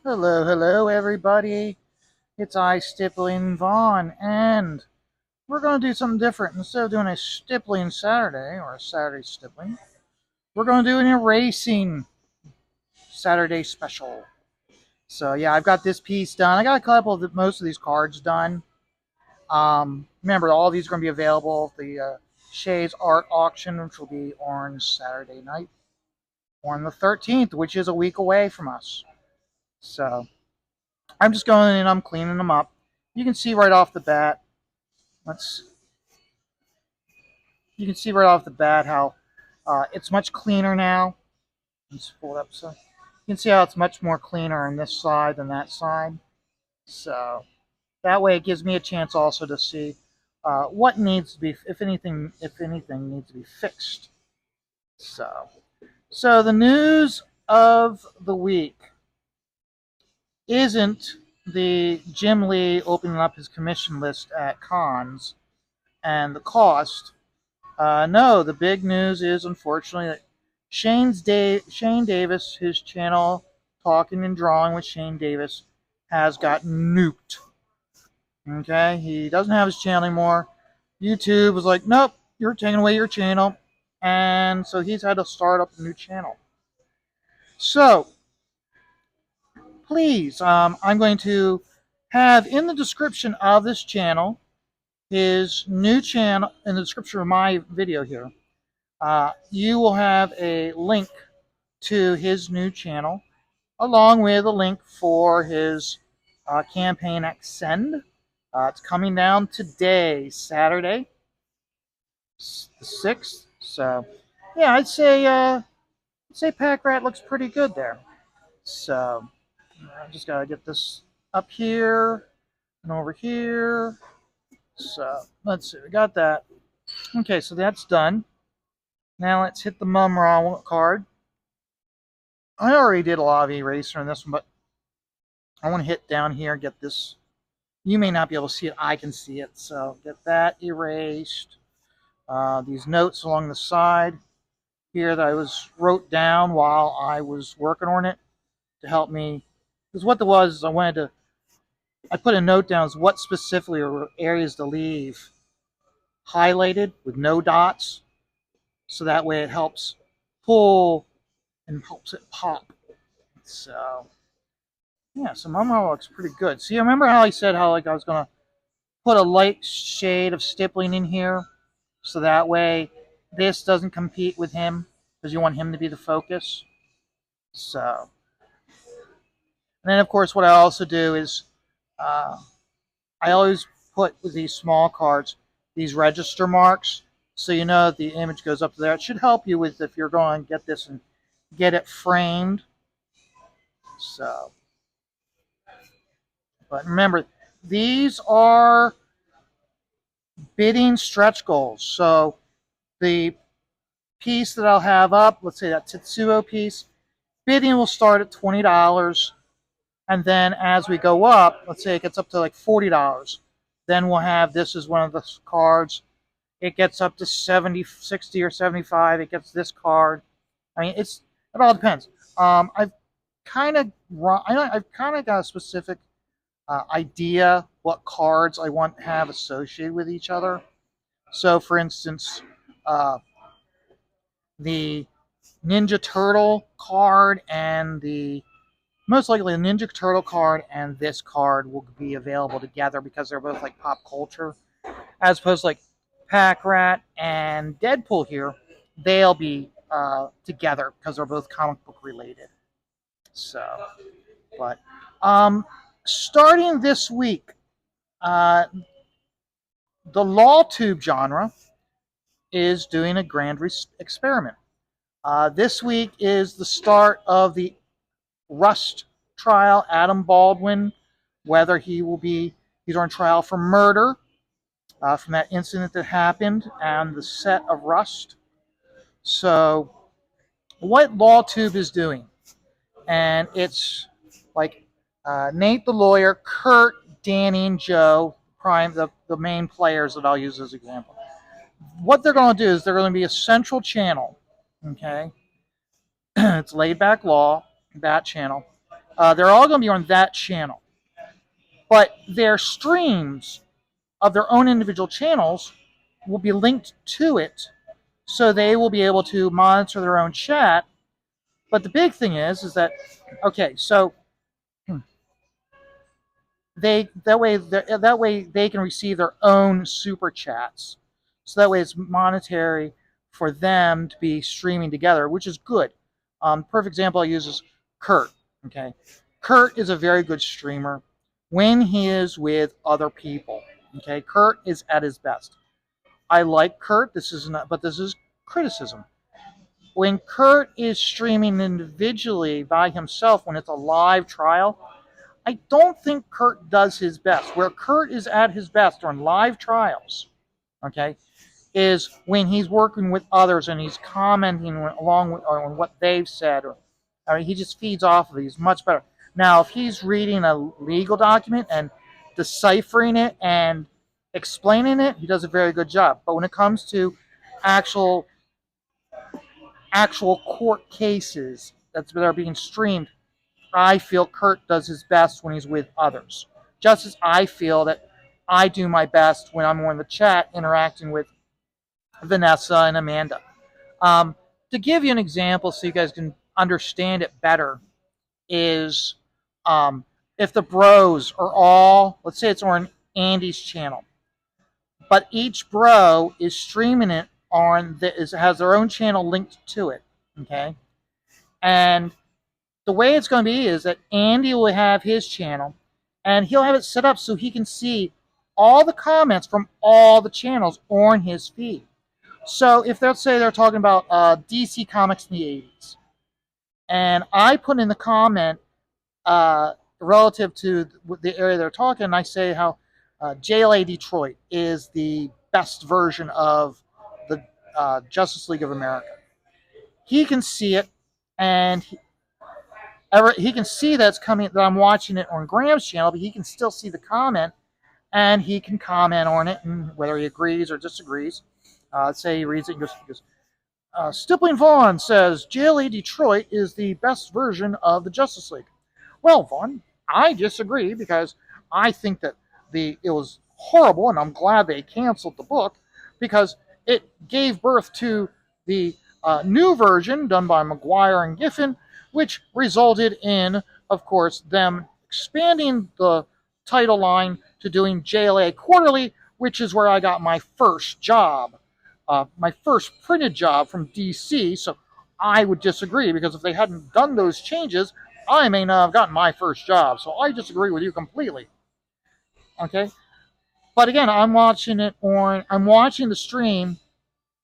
Hello, hello, everybody. It's I, Stippling Vaughn, and we're going to do something different. Instead of doing a Stippling Saturday or a Saturday Stippling, we're going to do an erasing Saturday special. So yeah, I've got this piece done. I got a couple of most of these cards done. Remember, all these are going to be available at the Shades Art Auction, which will be on Saturday night, on the 13th, which is a week away from us. So I'm just going in and I'm cleaning them up. You can see right off the bat. Let's. You can see right off the bat how it's much cleaner now. Let's pull it up so you can see how it's much more cleaner on this side than that side. So that way it gives me a chance also to see what needs to be, if anything needs to be fixed. So the news of the week isn't the Jim Lee opening up his commission list at cons and the cost. No, the big news is unfortunately that Shane Davis, his channel Talking and Drawing with Shane Davis, has got nuked. Okay, he doesn't have his channel anymore. YouTube was like, nope, you're taking away your channel, and so he's had to start up a new channel. So please, I'm going to have in the description of this channel his new channel in the description of my video here. You will have a link to his new channel, along with a link for his campaign Extend. It's coming down today, Saturday, the 6th. So, yeah, I'd say Pack Rat looks pretty good there. So, I just gotta get this up here and over here. So, let's see, we got that. Okay, so that's done. Now let's hit the Mumra card. I already did a lot of eraser in this one, but I want to hit down here and get this. You may not be able to see it. I can see it. So get that erased. These notes along the side here that I wrote down while I was working on it to help me. Because what there was is I put a note down as what specifically are areas to leave highlighted with no dots. So that way it helps pull and helps it pop. So yeah, so my model looks pretty good. See, I remember how I said how like I was gonna put a light shade of stippling in here, so that way this doesn't compete with him because you want him to be the focus. So, and then of course what I also do is uh, I always put with these small cards these register marks, so you know that the image goes up there. It should help you with if you're going to get this and get it framed. So, but remember, these are bidding stretch goals. So the piece that I'll have up, let's say that Tetsuo piece, bidding will start at $20. And then as we go up, let's say it gets up to like $40. Then we'll have this as one of the cards. It gets up to 70, 60, or 75. It gets this card. I mean, it all depends. I've kind of got a specific idea what cards I want to have associated with each other. So, for instance, the Ninja Turtle card and the most likely the Ninja Turtle card and this card will be available together because they're both like pop culture, as opposed to like Pack Rat and Deadpool here. They'll be together because they're both comic book related. So, but starting this week, uh, the Lawtube genre is doing a grand experiment. This week is the start of the Rust trial. Adam Baldwin, whether he's on trial for murder from that incident that happened on the set of Rust. So, what Lawtube is doing, and it's like Nate the lawyer, Kurt, Danny, and Joe, the main players that I'll use as example. What they're going to do is they're going to be a central channel. Okay, it's laid back law, that channel. They're all going to be on that channel. But their streams of their own individual channels will be linked to it, so they will be able to monitor their own chat. But the big thing is that, okay, so that way they can receive their own super chats. So that way it's monetary for them to be streaming together, which is good. Perfect example I use is Kurt. Okay, Kurt is a very good streamer when he is with other people. Okay, Kurt is at his best. I like Kurt. This is not, but this is criticism. When Kurt is streaming individually by himself, when it's a live trial, I don't think Kurt does his best. Where Kurt is at his best on live trials, okay, is when he's working with others and he's commenting along with on what they've said, or he just feeds off of it. He's much better. Now, if he's reading a legal document and deciphering it and explaining it, he does a very good job. But when it comes to actual court cases that are being streamed, I feel Kurt does his best when he's with others. Just as I feel that I do my best when I'm in the chat interacting with Vanessa and Amanda. To give you an example so you guys can understand it better is if the bros are all, let's say it's on Andy's channel, but each bro is streaming it has their own channel linked to it, okay? And the way it's going to be is that Andy will have his channel, and he'll have it set up so he can see all the comments from all the channels on his feed. So if let's say they're talking about DC Comics in the 80s, and I put in the comment relative to the area they're talking, and I say how JLA Detroit is the best version of the Justice League of America. He can see it, and he can see that it's coming, that I'm watching it on Graham's channel, but he can still see the comment, and he can comment on it, and whether he agrees or disagrees. Let's say he reads it and goes, Stippling Vaughn says JLA Detroit is the best version of the Justice League. Well, Vaughn, I disagree because I think that it was horrible, and I'm glad they canceled the book because it gave birth to the new version done by McGuire and Giffen, which resulted in, of course, them expanding the title line to doing JLA Quarterly, which is where I got my first job, my first printed job from DC. So I would disagree because if they hadn't done those changes, I may not have gotten my first job. So I disagree with you completely. Okay? But again, I'm watching the stream,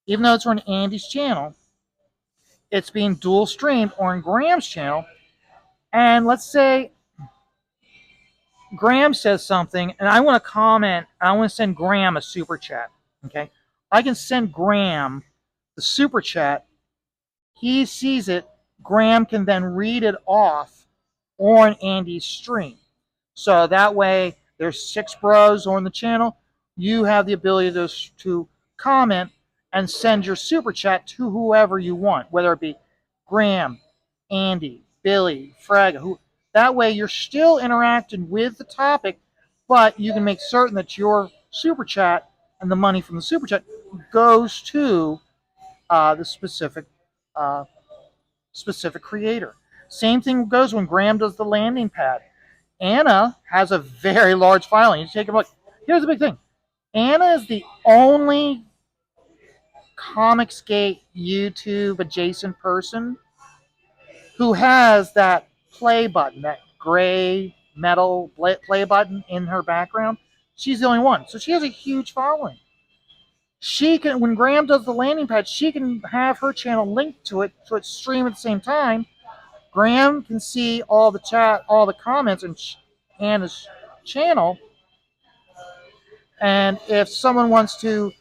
even though it's on Andy's channel, it's being dual streamed on Graham's channel. And let's say Graham says something, and I want to comment, I want to send Graham a super chat. Okay? I can send Graham the super chat. He sees it. Graham can then read it off on Andy's stream. So that way, there's 6 bros on the channel. You have the ability to comment and send your super chat to whoever you want, whether it be Graham, Andy, Billy, Frag. That way, you're still interacting with the topic, but you can make certain that your super chat and the money from the super chat goes to the specific creator. Same thing goes when Graham does the landing pad. Anna has a very large following. You take a look. Here's the big thing. Anna is the only Comicsgate YouTube adjacent person who has that play button, that gray metal play button in her background. She's the only one. So she has a huge following. She can, when Graham does the landing pad, she can have her channel linked to it so it's streamed at the same time. Graham can see all the chat, all the comments in Anna's channel. And if someone wants to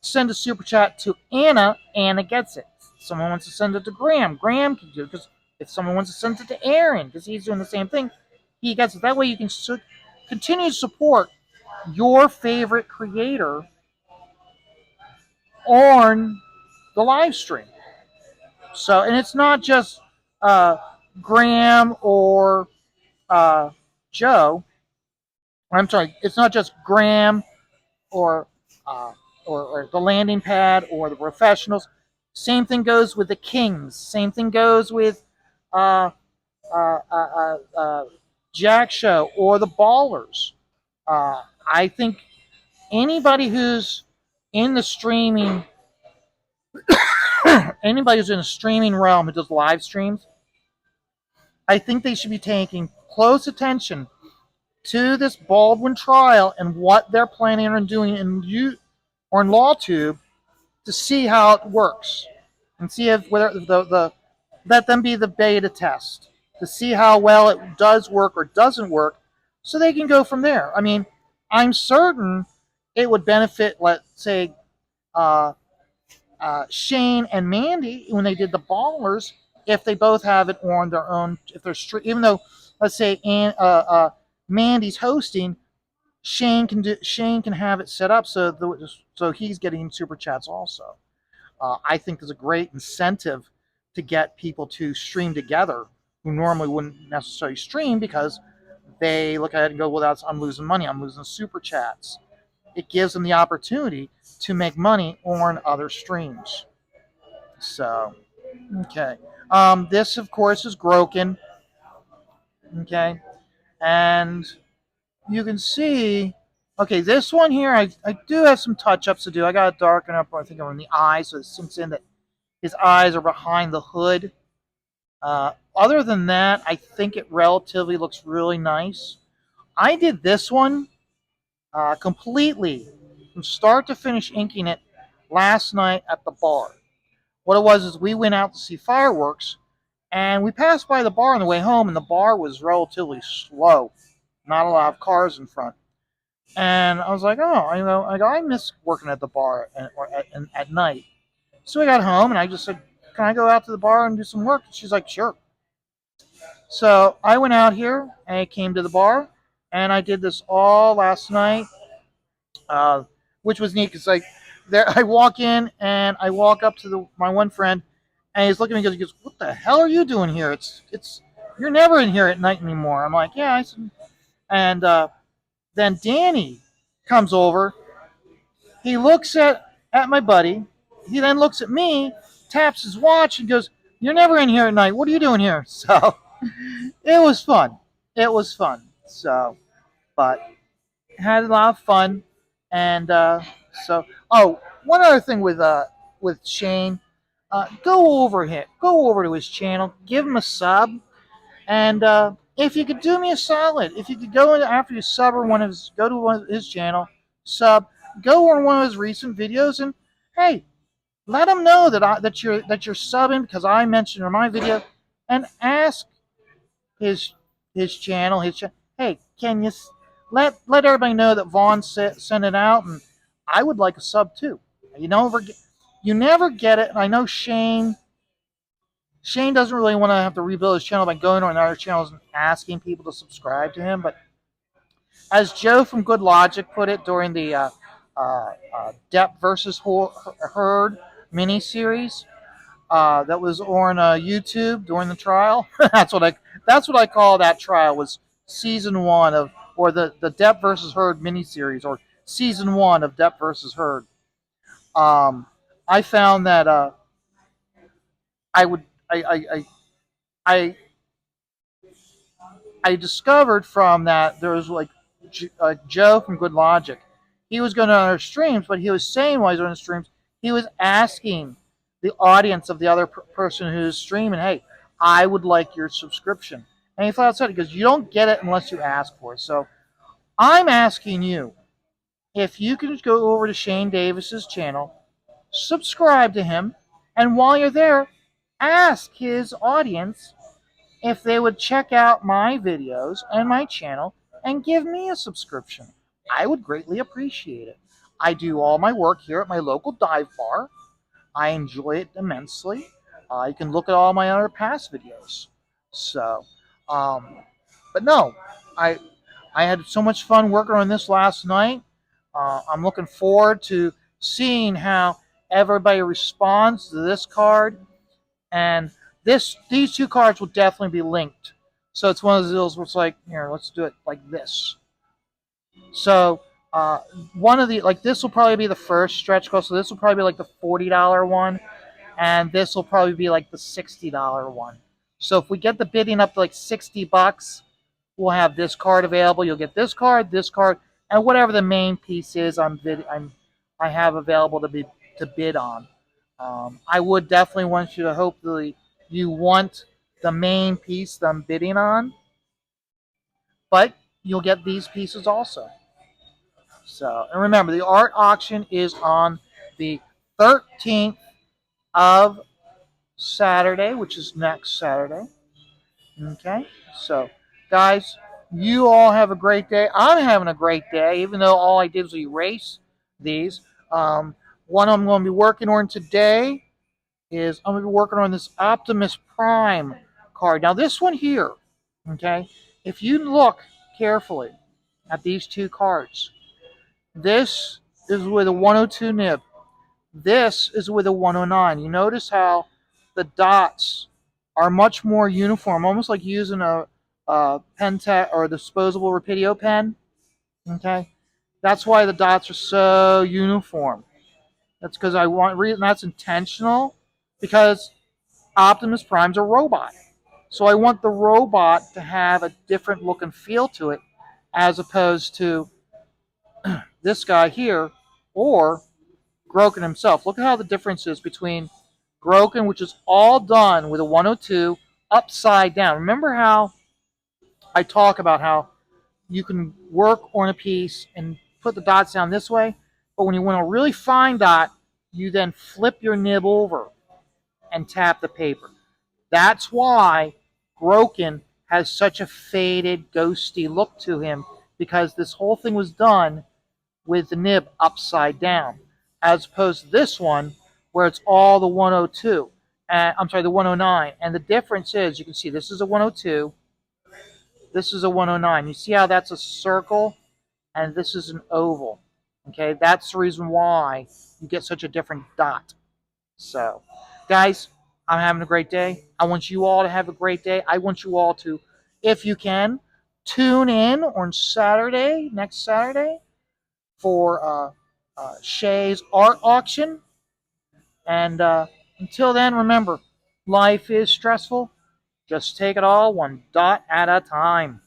send a super chat to Anna, Anna gets it. If someone wants to send it to Graham, Graham can do it. Because if someone wants to send it to Aaron, because he's doing the same thing, he gets it. That way you can continue to support your favorite creator on the live stream. So, and it's not just Graham or uh, Joe. I'm sorry, it's not just Graham or, uh, or the landing pad or the professionals. Same thing goes with the Kings. Same thing goes with uh, uh, uh, Jack Show or the Ballers. I think anybody who's in the streaming, anybody who's in the streaming realm who does live streams, I think they should be taking close attention to this Baldwin trial and what they're planning on doing in Lawtube to see how it works and see if whether the let them be the beta test to see how well it does work or doesn't work, so they can go from there. I mean, I'm certain it would benefit, let's say, uh, Shane and Mandy when they did the Ballers, if they both have it on their own. If they're even though, let's say, Mandy's hosting, Shane can have it set up so he's getting super chats also. I think is a great incentive to get people to stream together who normally wouldn't necessarily stream because they look at it and go, well, I'm losing money. I'm losing super chats. It gives them the opportunity to make money on other streams. So, okay. This, of course, is Groken. Okay. And you can see, okay, this one here, I do have some touch-ups to do. I got to darken up, I think, on the eyes so it sinks in that his eyes are behind the hood. Other than that, I think it relatively looks really nice. I did this one completely from start to finish inking it last night at the bar. What it was is we went out to see fireworks, and we passed by the bar on the way home, and the bar was relatively slow. Not a lot of cars in front. And I was like, oh, I miss working at the bar at night. So we got home, and I just said, can I go out to the bar and do some work? And she's like, sure. So I went out here, and I came to the bar, and I did this all last night, which was neat because there I walk in, and I walk up to my one friend, and he's looking at me and he goes, what the hell are you doing here? It's you're never in here at night anymore. I'm like, yeah. And then Danny comes over. He looks at my buddy. He then looks at me, taps his watch, and goes, you're never in here at night. What are you doing here? So it was fun. It was fun. So, but had a lot of fun. And one other thing with Shane, go over to his channel, give him a sub, and if you could do me a solid, if you could go in after you sub or go to one of his channel, sub, go on one of his recent videos, and hey, let him know that you're subbing because I mentioned in my video, and ask his hey, can you let everybody know that Vaughn sent it out, and I would like a sub too. You never get it. And I know Shane doesn't really want to have to rebuild his channel by going on other channels and asking people to subscribe to him. But as Joe from Good Logic put it during the Depp versus Herd miniseries that was on YouTube during the trial, that's what I call that trial, was season 1 or the Depp versus Herd miniseries, or season 1 of Depp versus Herd. I found that I would I I discovered from that there was Joe from Good Logic. He was going to other streams, but he was saying while he was on the streams, he was asking the audience of the other person who's streaming, hey, I would like your subscription. And he flat out said, because you don't get it unless you ask for it. So I'm asking you, if you can go over to Shane Davis's channel, subscribe to him, and while you're there, ask his audience if they would check out my videos and my channel and give me a subscription. I would greatly appreciate it. I do all my work here at my local dive bar. I enjoy it immensely. You can look at all my other past videos. So, but no, I I had so much fun working on this last night. I'm looking forward to seeing how everybody responds to this card, and these two cards will definitely be linked. So it's one of those deals where it's like, here, let's do it like this. So one of the, like, this will probably be the first stretch goal. So this will probably be like the $40 one, and this will probably be like the $60 one. So if we get the bidding up to like $60, we'll have this card available. You'll get this card, and whatever the main piece is I have available to bid on. I would definitely want you to, hopefully you want the main piece that I'm bidding on, but you'll get these pieces also. So, and remember, the art auction is on the 13th of Saturday, which is next Saturday. Okay, so guys, you all have a great day. I'm having a great day, even though all I did was erase these. One I'm going to be working on today is I'm going to be working on this Optimus Prime card. Now, this one here, okay, if you look carefully at these two cards, this is with a 102 nib. This is with a 109. You notice how the dots are much more uniform, almost like using a pen or disposable Rapidio pen. Okay, that's why the dots are so uniform. That's because I want reason that's intentional, because Optimus Prime's a robot. So I want the robot to have a different look and feel to it, as opposed to this guy here, or Groken himself. Look at how the difference is between Groken, which is all done with a 102 upside down. Remember how I talk about how you can work on a piece and put the dots down this way, but when you want a really fine dot, you then flip your nib over and tap the paper. That's why Groken has such a faded, ghosty look to him, because this whole thing was done with the nib upside down, as opposed to this one where it's all the 102. I'm sorry, the 109. And the difference is, you can see this is a 102, this is a 109. You see how that's a circle and this is an oval. Okay, that's the reason why you get such a different dot. So, guys, I'm having a great day. I want you all to have a great day. I want you all to, if you can, tune in on Saturday, next Saturday, for Shay's art auction. And until then, remember, life is stressful. Just take it all one dot at a time.